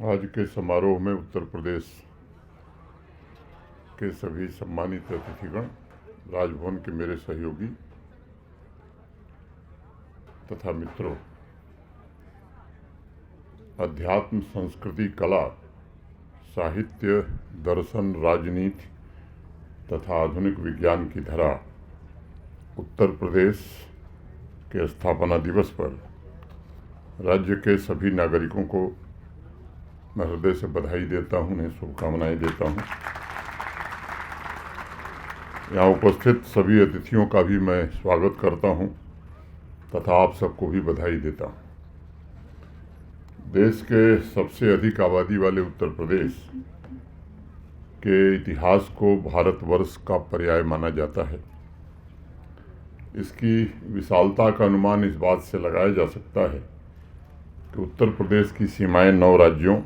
आज के समारोह में उत्तर प्रदेश के सभी सम्मानित अतिथिगण, राजभवन के मेरे सहयोगी तथा मित्रों, अध्यात्म, संस्कृति, कला, साहित्य, दर्शन, राजनीति तथा आधुनिक विज्ञान की धरा उत्तर प्रदेश के स्थापना दिवस पर राज्य के सभी नागरिकों को मैं हृदय से बधाई देता हूँ, उन्हें शुभकामनाएं देता हूँ। यहाँ उपस्थित सभी अतिथियों का भी मैं स्वागत करता हूँ तथा आप सबको भी बधाई देता हूँ। देश के सबसे अधिक आबादी वाले उत्तर प्रदेश के इतिहास को भारतवर्ष का पर्याय माना जाता है। इसकी विशालता का अनुमान इस बात से लगाया जा सकता है कि उत्तर प्रदेश की सीमाएं 9 राज्यों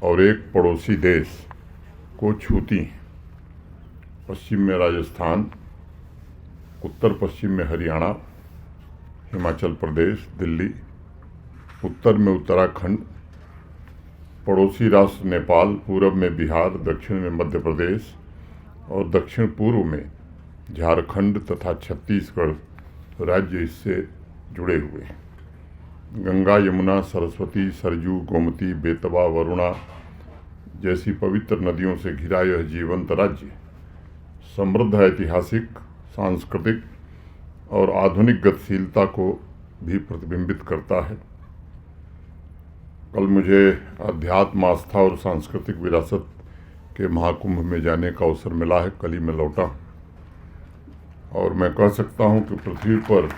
और एक पड़ोसी देश को छूती हैं। पश्चिम में राजस्थान, उत्तर पश्चिम में हरियाणा, हिमाचल प्रदेश, दिल्ली, उत्तर में उत्तराखंड, पड़ोसी राष्ट्र नेपाल, पूरब में बिहार, दक्षिण में मध्य प्रदेश और दक्षिण पूर्व में झारखंड तथा छत्तीसगढ़ राज्य इससे जुड़े हुए हैं। गंगा, यमुना, सरस्वती, सरजू, गोमती, बेतवा, वरुणा जैसी पवित्र नदियों से घिरा यह जीवंत राज्य समृद्ध ऐतिहासिक, सांस्कृतिक और आधुनिक गतिशीलता को भी प्रतिबिंबित करता है। कल मुझे अध्यात्म, आस्था और सांस्कृतिक विरासत के महाकुंभ में जाने का अवसर मिला है। कल ही मैं लौटा और मैं कह सकता हूँ कि पृथ्वी पर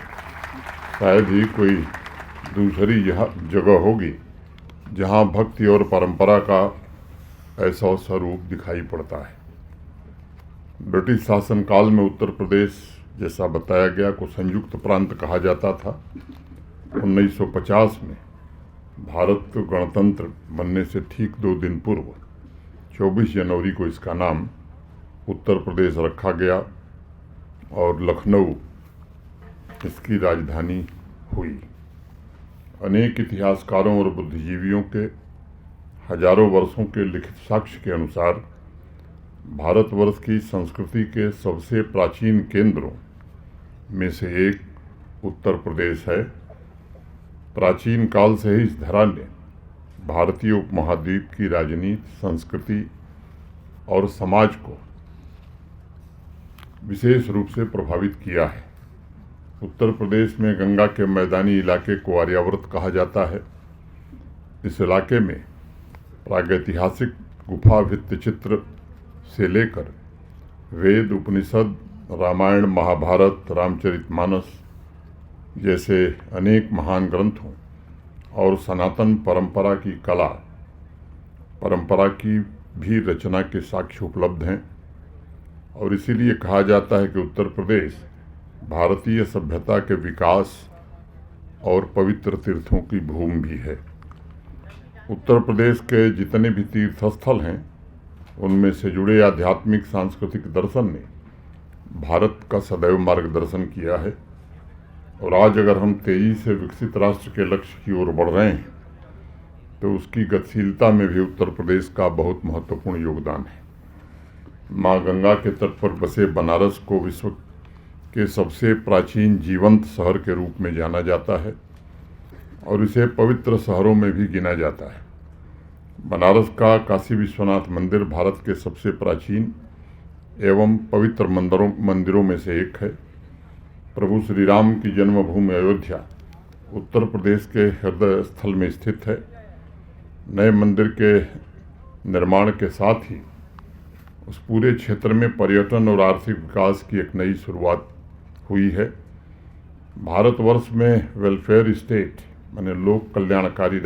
शायद ही कोई दूसरी यह जगह होगी जहाँ भक्ति और परंपरा का ऐसा स्वरूप दिखाई पड़ता है। ब्रिटिश शासनकाल में उत्तर प्रदेश, जैसा बताया गया, को संयुक्त प्रांत कहा जाता था। 1950 में भारत गणतंत्र बनने से ठीक 2 दिन पूर्व 24 जनवरी को इसका नाम उत्तर प्रदेश रखा गया और लखनऊ इसकी राजधानी हुई। अनेक इतिहासकारों और बुद्धिजीवियों के हजारों वर्षों के लिखित साक्ष्य के अनुसार भारतवर्ष की संस्कृति के सबसे प्राचीन केंद्रों में से एक उत्तर प्रदेश है। प्राचीन काल से ही इस धरा ने भारतीय उपमहाद्वीप की राजनीति, संस्कृति और समाज को विशेष रूप से प्रभावित किया है। उत्तर प्रदेश में गंगा के मैदानी इलाके को आर्यावर्त कहा जाता है। इस इलाके में प्रागैतिहासिक गुफा भित्तिचित्र से लेकर वेद, उपनिषद, रामायण, महाभारत, रामचरितमानस जैसे अनेक महान ग्रंथों और सनातन परंपरा की कला, परंपरा की भी रचना के साक्ष्य उपलब्ध हैं और इसीलिए कहा जाता है कि उत्तर प्रदेश भारतीय सभ्यता के विकास और पवित्र तीर्थों की भूमि भी है। उत्तर प्रदेश के जितने भी तीर्थ स्थल हैं उनमें से जुड़े आध्यात्मिक, सांस्कृतिक दर्शन ने भारत का सदैव मार्गदर्शन किया है और आज अगर हम तेजी से विकसित राष्ट्र के लक्ष्य की ओर बढ़ रहे हैं तो उसकी गतिशीलता में भी उत्तर प्रदेश का बहुत महत्वपूर्ण योगदान है। माँ गंगा के तट पर बसे बनारस को विश्व के सबसे प्राचीन जीवंत शहर के रूप में जाना जाता है और इसे पवित्र शहरों में भी गिना जाता है। बनारस का काशी विश्वनाथ मंदिर भारत के सबसे प्राचीन एवं पवित्र मंदिरों में से एक है। प्रभु श्री राम की जन्मभूमि अयोध्या उत्तर प्रदेश के हृदय स्थल में स्थित है। नए मंदिर के निर्माण के साथ ही उस पूरे क्षेत्र में पर्यटन और आर्थिक विकास की एक नई शुरुआत हुई है। भारतवर्ष में वेलफेयर स्टेट माने लोक कल्याणकारी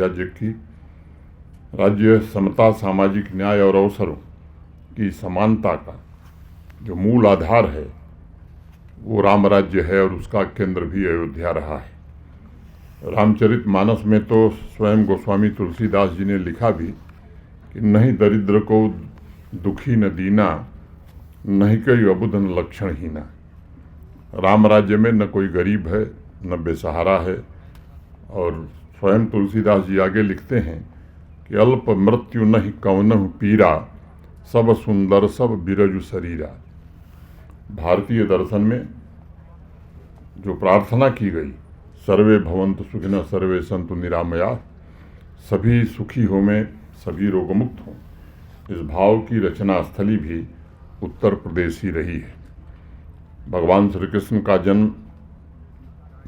राज्य समता, सामाजिक न्याय और अवसरों की समानता का जो मूल आधार है वो राम राज्य है और उसका केंद्र भी अयोध्या रहा है। रामचरितमानस में तो स्वयं गोस्वामी तुलसीदास जी ने लिखा भी कि नहीं दरिद्र को दुखी न दीना, नहीं कोई अबुध न लक्षणहीना। राम राज्य में न कोई गरीब है न बेसहारा है। और स्वयं तुलसीदास जी आगे लिखते हैं कि अल्प मृत्यु नहीं कवनहु पीरा, सब सुंदर सब बिरजु शरीरा। भारतीय दर्शन में जो प्रार्थना की गई, सर्वे भवन्तु सुखिनः सर्वे सन्तु निरामया, सभी सुखी हो में सभी रोगमुक्त हों, इस भाव की रचना स्थली भी उत्तर प्रदेश ही रही है। भगवान श्री कृष्ण का जन्म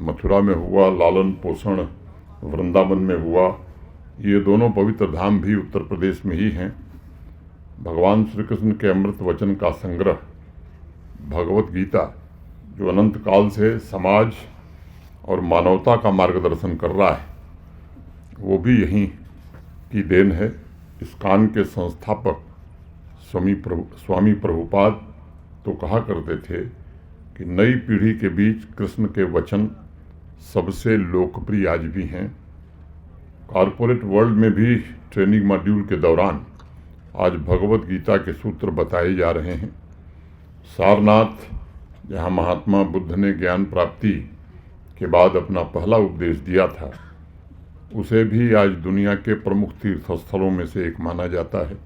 मथुरा में हुआ, लालन पोषण वृंदावन में हुआ। ये दोनों पवित्र धाम भी उत्तर प्रदेश में ही हैं। भगवान श्री कृष्ण के अमृत वचन का संग्रह भगवत गीता, जो अनंत काल से समाज और मानवता का मार्गदर्शन कर रहा है, वो भी यहीं की देन है। इस्कॉन के संस्थापक स्वामी प्रभुपाद तो कहा करते थे कि नई पीढ़ी के बीच कृष्ण के वचन सबसे लोकप्रिय आज भी हैं। कॉरपोरेट वर्ल्ड में भी ट्रेनिंग मॉड्यूल के दौरान आज भगवत गीता के सूत्र बताए जा रहे हैं। सारनाथ, जहाँ महात्मा बुद्ध ने ज्ञान प्राप्ति के बाद अपना पहला उपदेश दिया था, उसे भी आज दुनिया के प्रमुख तीर्थ स्थलों में से एक माना जाता है।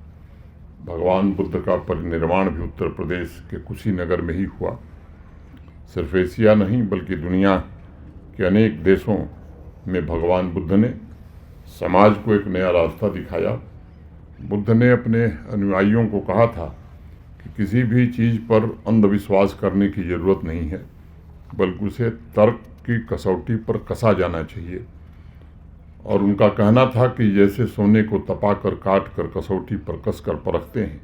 भगवान बुद्ध का परिनिर्वाण भी उत्तर प्रदेश के कुशीनगर में ही हुआ। सिर्फ एशिया नहीं बल्कि दुनिया के अनेक देशों में भगवान बुद्ध ने समाज को एक नया रास्ता दिखाया। बुद्ध ने अपने अनुयायियों को कहा था कि किसी भी चीज़ पर अंधविश्वास करने की ज़रूरत नहीं है, बल्कि उसे तर्क की कसौटी पर कसा जाना चाहिए। और उनका कहना था कि जैसे सोने को तपाकर काट कर कसौटी पर कस कर परखते हैं,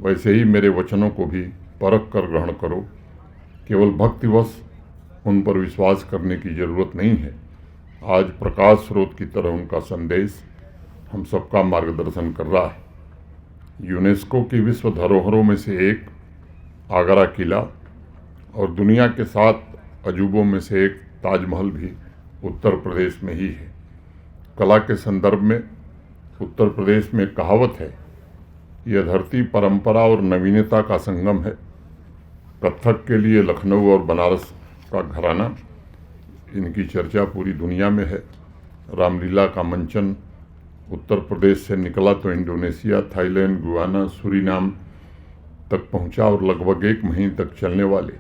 वैसे ही मेरे वचनों को भी परख कर ग्रहण करो। केवल भक्तिवश उन पर विश्वास करने की ज़रूरत नहीं है। आज प्रकाश स्रोत की तरह उनका संदेश हम सबका मार्गदर्शन कर रहा है। यूनेस्को की विश्व धरोहरों में से एक आगरा किला और दुनिया के 7 अजूबों में से एक ताजमहल भी उत्तर प्रदेश में ही है। कला के संदर्भ में उत्तर प्रदेश में कहावत है, यह धरती परंपरा और नवीनता का संगम है। कथक के लिए लखनऊ और बनारस का घराना, इनकी चर्चा पूरी दुनिया में है। रामलीला का मंचन उत्तर प्रदेश से निकला तो इंडोनेशिया, थाईलैंड, गुयाना, सूरीनाम तक पहुंचा और लगभग 1 महीने तक चलने वाले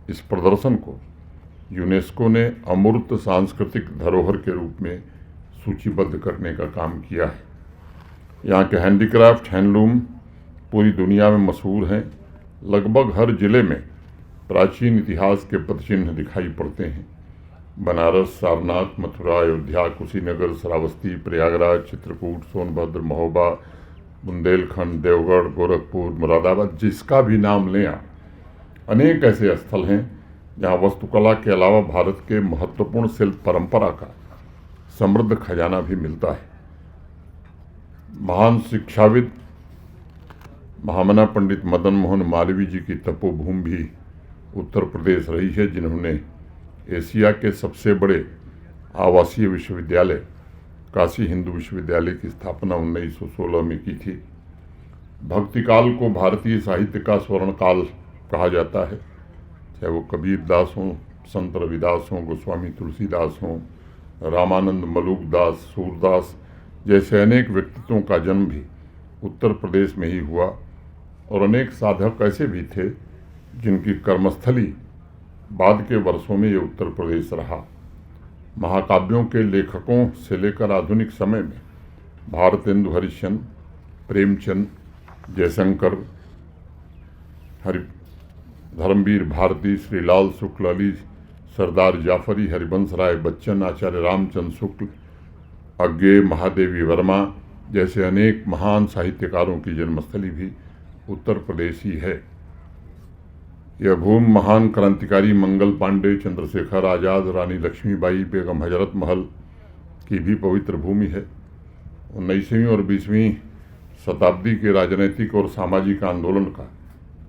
इस प्रदर्शन को यूनेस्को ने अमूर्त सांस्कृतिक धरोहर के रूप में सूचीबद्ध करने का काम किया है। यहाँ के हैंडीक्राफ्ट, हैंडलूम पूरी दुनिया में मशहूर हैं। लगभग हर जिले में प्राचीन इतिहास के पदचिन्ह दिखाई पड़ते हैं। बनारस, सारनाथ, मथुरा, अयोध्या, कुशीनगर, श्रावस्ती, प्रयागराज, चित्रकूट, सोनभद्र, महोबा, बुंदेलखंड, देवगढ़, गोरखपुर, मुरादाबाद, जिसका भी नाम लें आप, अनेक ऐसे स्थल हैं जहाँ वास्तुकला के अलावा भारत के महत्वपूर्ण शिल्प परंपरा का समृद्ध खजाना भी मिलता है। महान शिक्षाविद महामना पंडित मदन मोहन मालवीय जी की तपोभूमि भी उत्तर प्रदेश रही है, जिन्होंने एशिया के सबसे बड़े आवासीय विश्वविद्यालय काशी हिंदू विश्वविद्यालय की स्थापना 1916 में की थी। भक्ति काल को भारतीय साहित्य का स्वर्ण काल कहा जाता है। चाहे वो कबीर दास हों, संत रविदास हों, गोस्वामी तुलसीदास हों, रामानंद, मलूक दास, सूरदास जैसे अनेक व्यक्तित्वों का जन्म भी उत्तर प्रदेश में ही हुआ। और अनेक साधक ऐसे भी थे जिनकी कर्मस्थली बाद के वर्षों में ये उत्तर प्रदेश रहा। महाकाव्यों के लेखकों से लेकर आधुनिक समय में भारतेंदु हरिश्चंद्र, प्रेमचंद, जयशंकर, धर्मवीर भारती, श्रीलाल शुक्ल, अली सरदार जाफरी, हरिवंश राय बच्चन, आचार्य रामचंद्र शुक्ल, अज्ञेय महादेवी वर्मा जैसे अनेक महान साहित्यकारों की जन्मस्थली भी उत्तर प्रदेश ही है। यह भूमि महान क्रांतिकारी मंगल पांडे, चंद्रशेखर आज़ाद, रानी लक्ष्मीबाई, बेगम हजरत महल की भी पवित्र भूमि है। 19वीं और 20वीं शताब्दी के राजनीतिक और सामाजिक आंदोलन का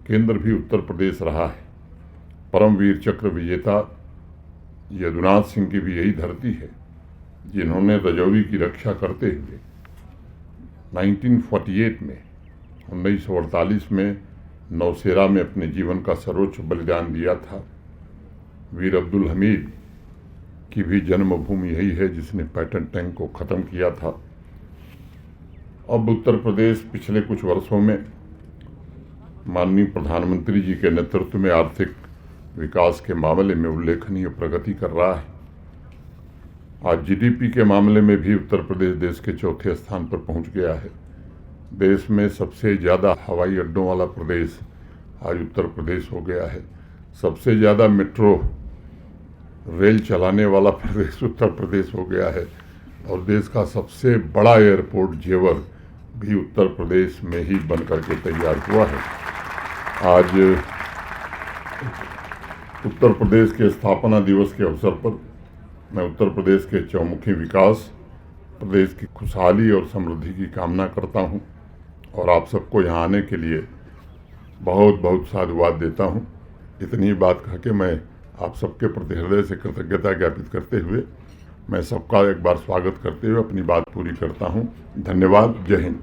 केंद्र भी उत्तर प्रदेश रहा है। परमवीर चक्र विजेता यदुनाथ सिंह की भी यही धरती है, जिन्होंने रजौरी की रक्षा करते हुए 1948 में 1948 में नौशेरा में अपने जीवन का सर्वोच्च बलिदान दिया था। वीर अब्दुल हमीद की भी जन्मभूमि यही है, जिसने पैटर्न टैंक को ख़त्म किया था। अब उत्तर प्रदेश पिछले कुछ वर्षों में माननीय प्रधानमंत्री जी के नेतृत्व में आर्थिक विकास के मामले में उल्लेखनीय प्रगति कर रहा है। आज जीडीपी के मामले में भी उत्तर प्रदेश देश के चौथे स्थान पर पहुंच गया है। देश में सबसे ज़्यादा हवाई अड्डों वाला प्रदेश आज उत्तर प्रदेश हो गया है। सबसे ज़्यादा मेट्रो रेल चलाने वाला प्रदेश उत्तर प्रदेश हो गया है और देश का सबसे बड़ा एयरपोर्ट जेवर भी उत्तर प्रदेश में ही बन करके तैयार हुआ है। आज उत्तर प्रदेश के स्थापना दिवस के अवसर पर मैं उत्तर प्रदेश के चौमुखी विकास, प्रदेश की खुशहाली और समृद्धि की कामना करता हूं और आप सबको यहां आने के लिए बहुत बहुत साधुवाद देता हूं। इतनी बात कह के मैं आप सबके प्रति हृदय से कृतज्ञता ज्ञापित करते हुए मैं सबका एक बार स्वागत करते हुए अपनी बात पूरी करता हूं। धन्यवाद। जय हिंद।